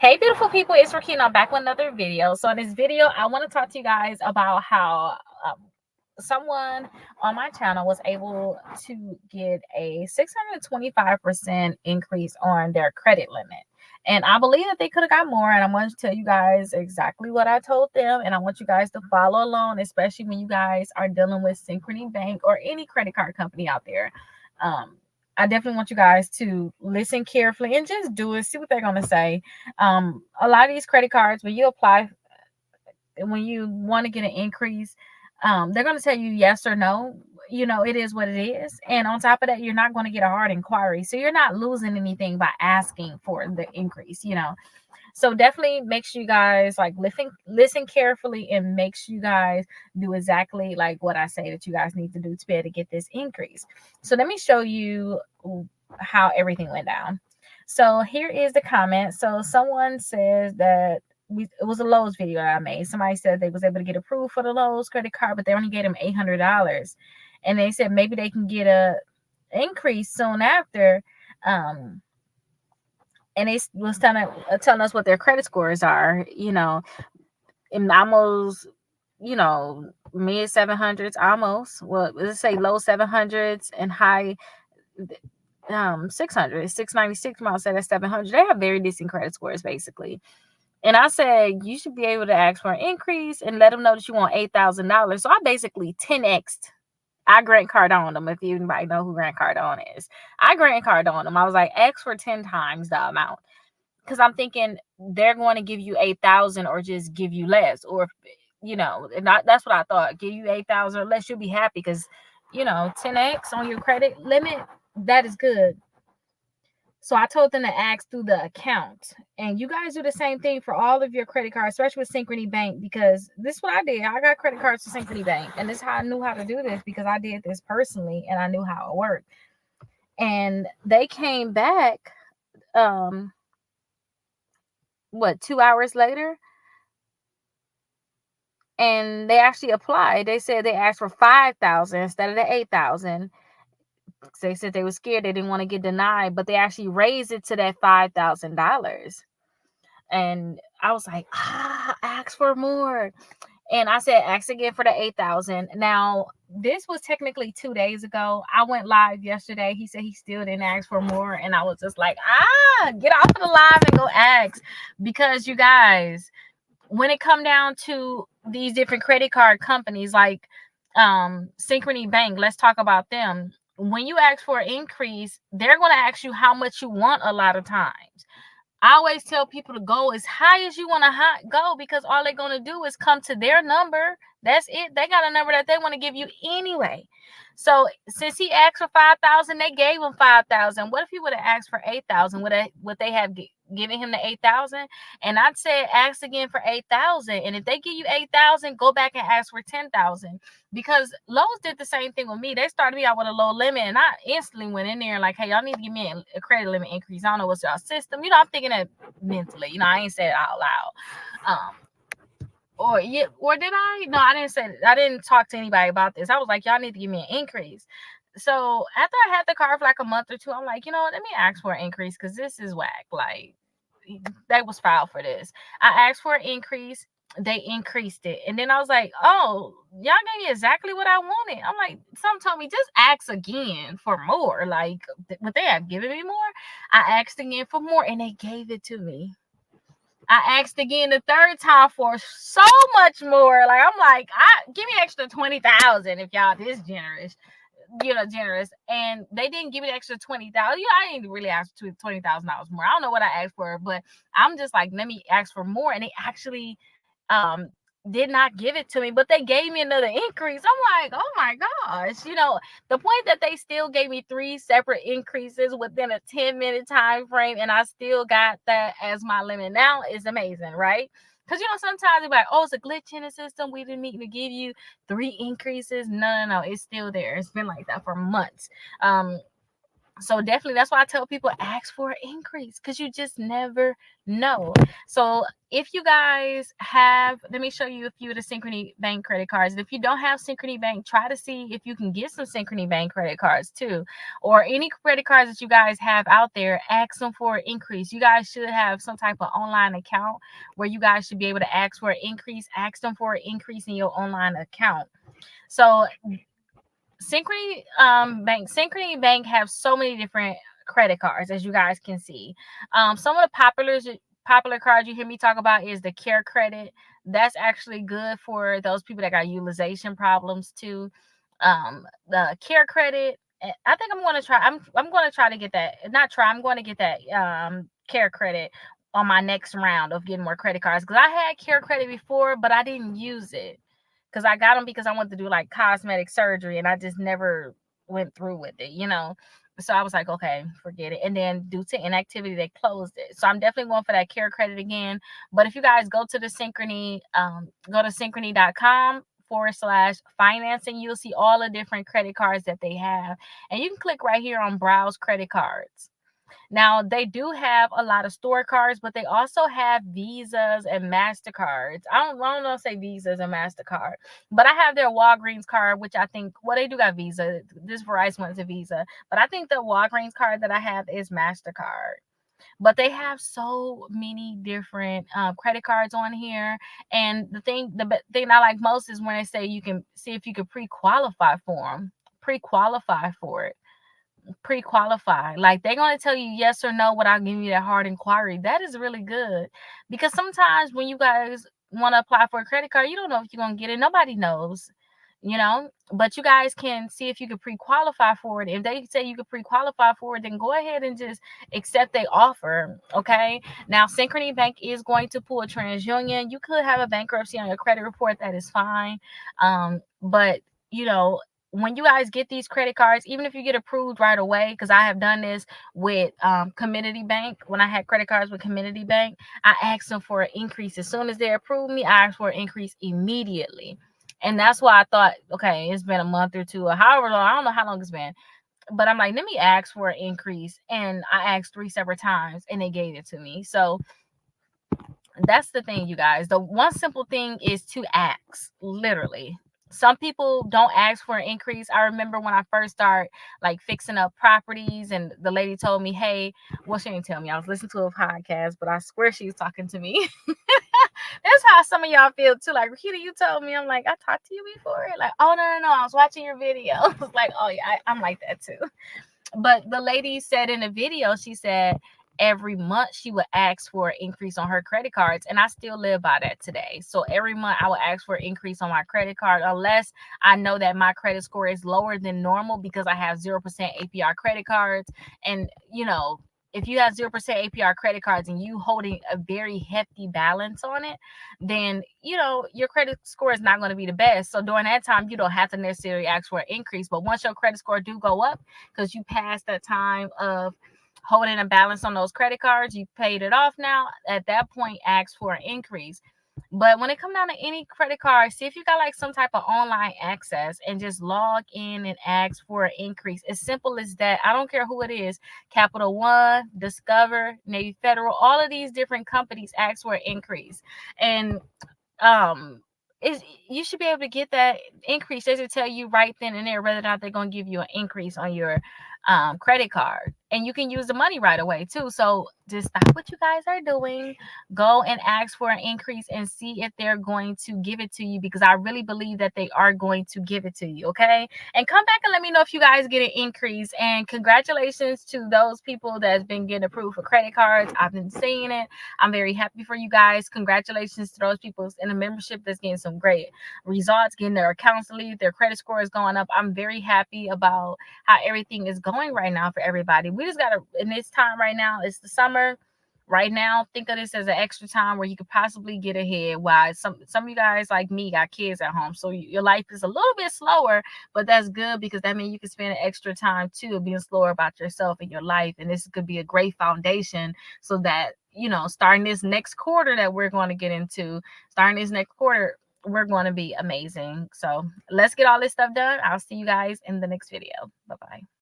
Hey, beautiful people, it's Rickita. I'm back with another video. So in this video, I want to talk to you guys about how someone on my channel was able to get a 625% increase on their credit limit. And I believe that they could have got more. And I want to tell you guys exactly what I told them. And I want you guys to follow along, especially when you guys are dealing with Synchrony Bank or any credit card company out there. I definitely want you guys to listen carefully and just do it. See what they're going to say. A lot of these credit cards, when you apply, when you want to get an increase, they're going to tell you yes or no. You know, it is what it is. And on top of that, you're not going to get a hard inquiry. So you're not losing anything by asking for the increase. So definitely make sure you guys like listen carefully and make sure you guys do exactly like what I say that you guys need to do to be able to get this increase. So let me show you how everything went down. So here is the comment. So someone says that it was a Lowe's video that I made. Somebody said they was able to get approved for the Lowe's credit card, but they only gave them $800. And they said maybe they can get a increase soon after. And they was telling us what their credit scores are, in almost, mid 700s, almost. Well, let's say low 700s and high 600, 696 miles said at 700. They have very decent credit scores, basically. And I said, you should be able to ask for an increase and let them know that you want $8,000. So I basically 10x'd. I Grant Cardone them, if anybody know who Grant Cardone is. I Grant Cardone them. I was like, ask for 10 times the amount. Because I'm thinking they're going to give you 8,000 or just give you less. Or, and that's what I thought. Give you 8,000 or less, you'll be happy. Because, 10x on your credit limit, that is good. So I told them to ask through the account. And you guys do the same thing for all of your credit cards, especially with Synchrony Bank, because this is what I did. I got credit cards for Synchrony Bank. And this is how I knew how to do this, because I did this personally and I knew how it worked. And they came back, 2 hours later, and they actually applied. They said they asked for 5,000 instead of the 8,000. They said they were scared, they didn't want to get denied, but they actually raised it to that $5,000. And I was like, ask for more. And I said, ask again for the 8,000. Now, this was technically 2 days ago. I went live yesterday. He said he still didn't ask for more. And I was just like, get off of the live and go ask. Because you guys, when it come down to these different credit card companies like Synchrony Bank, let's talk about them. When you ask for an increase, they're going to ask you how much you want a lot of times. I always tell people to go as high as you want to go, because all they're going to do is come to their number. That's it. They got a number that they want to give you anyway. So since he asked for 5,000, they gave him 5,000. What if he would have asked for 8,000? Would they have given him the 8,000? And I'd say ask again for 8,000. And if they give you 8,000, go back and ask for 10,000. Because Lowe's did the same thing with me. They started me out with a low limit, and I instantly went in there like, hey, y'all need to give me a credit limit increase. I don't know what's y'all system. I'm thinking that mentally. I ain't said it out loud. Or did I? No, I didn't say it. I didn't talk to anybody about this. I was like, y'all need to give me an increase. So after I had the car for like a month or two, I'm like, let me ask for an increase, because this is whack. Like, they was filed for this. I asked for an increase. They increased it. And then I was like, oh, y'all gave me exactly what I wanted. I'm like, some told me just ask again for more. Like, would they have given me more? I asked again for more, and they gave it to me. I asked again the third time for so much more. Like, I'm like, give me extra 20,000 if y'all this generous. Generous. And they didn't give me the extra 20,000. I didn't really ask for $20,000 more. I don't know what I asked for, but I'm just like, let me ask for more. And they actually did not give it to me, but they gave me another increase. I'm like, oh my gosh. The point that they still gave me 3 separate increases within a 10-minute time frame, and I still got that as my limit now is amazing, right? Because, sometimes they're like, oh, it's a glitch in the system. We didn't mean to give you 3 increases. No. It's still there. It's been like that for months. So definitely, that's why I tell people ask for an increase, because you just never know. So if you guys have, let me show you a few of the Synchrony Bank credit cards. And if you don't have Synchrony Bank, try to see if you can get some Synchrony Bank credit cards too, or any credit cards that you guys have out there. Ask them for an increase. You guys should have some type of online account where you guys should be able to ask for an increase. Ask them for an increase in your online account. So Synchrony Bank have so many different credit cards, as you guys can see. Some of the popular cards you hear me talk about is the Care Credit. That's actually good for those people that got utilization problems too. The Care Credit, I think I'm going to try. I'm going to try to get that. Not try. I'm going to get that Care Credit on my next round of getting more credit cards, because I had Care Credit before, but I didn't use it, because I got them because I wanted to do like cosmetic surgery, and I just never went through with it, you know. So I was like, okay, forget it. And then due to inactivity, they closed it. So I'm definitely going for that Care Credit again. But if you guys go to the Synchrony, go to synchrony.com/financing, you'll see all the different credit cards that they have. And you can click right here on browse credit cards. Now, they do have a lot of store cards, but they also have Visas and MasterCards. I don't know, say Visas and MasterCard, but I have their Walgreens card, which I think, well, they do got Visa. This Verizon one's a Visa, but I think the Walgreens card that I have is MasterCard. But they have so many different credit cards on here. And the thing I like most is when they say you can see if you could pre-qualify for them. Pre-qualify for it. Pre-qualify, like they're going to tell you yes or no without giving you that hard inquiry. That is really good, because sometimes when you guys want to apply for a credit card, you don't know if you're going to get it. Nobody knows, you know. But you guys can see if you could pre-qualify for it. If they say you could pre-qualify for it, then go ahead and just accept their offer. Okay, now Synchrony Bank is going to pull a TransUnion. You could have a bankruptcy on your credit report. That is fine. But you know, when you guys get these credit cards, even if you get approved right away, because I have done this with Community Bank. When I had credit cards with Community Bank, I asked them for an increase. As soon as they approved me, I asked for an increase immediately. And that's why I thought, okay, it's been a month or two or however long. I don't know how long it's been. But I'm like, let me ask for an increase. And I asked 3 separate times and they gave it to me. So that's the thing, you guys. The one simple thing is to ask, literally. Some people don't ask for an increase. I remember when I first started like fixing up properties, and the lady told me, hey, well, she didn't tell me. I was listening to a podcast, but I swear she was talking to me. That's how some of y'all feel too. Like, Rickita, you told me. I'm like, I talked to you before. Like, oh, no. I was watching your video. I was like, oh, yeah, I'm like that too. But the lady said in the video, she said every month she would ask for an increase on her credit cards. And I still live by that today. So every month I would ask for an increase on my credit card, unless I know that my credit score is lower than normal, because I have 0% APR credit cards. And, you know, if you have 0% APR credit cards and you holding a very hefty balance on it, then, you know, your credit score is not going to be the best. So during that time, you don't have to necessarily ask for an increase. But once your credit score do go up, because you passed that time of holding a balance on those credit cards, you paid it off now, at that point, ask for an increase. But when it comes down to any credit card, see if you got like some type of online access and just log in and ask for an increase. As simple as that. I don't care who it is. Capital One, Discover, Navy Federal, all of these different companies ask for an increase. And you should be able to get that increase. They should tell you right then and there whether or not they're going to give you an increase on your credit card, and you can use the money right away too. So just stop what you guys are doing, go and ask for an increase and see if they're going to give it to you, because I really believe that they are going to give it to you. Okay, and come back and let me know if you guys get an increase. And congratulations to those people that's been getting approved for credit cards. I've been seeing it. I'm very happy for you guys. Congratulations to those people in the membership that's getting some great results, getting their accounts lead, their credit score is going up. I'm very happy about how everything is going right now for everybody. We just gotta, in this time right now, it's the summer. Right now, think of this as an extra time where you could possibly get ahead. While some of you guys like me got kids at home, so your life is a little bit slower, but that's good, because that means you can spend an extra time too being slower about yourself and your life. And this could be a great foundation, so that, you know, starting this next quarter that we're going to get into, we're going to be amazing. So let's get all this stuff done. I'll see you guys in the next video. Bye-bye.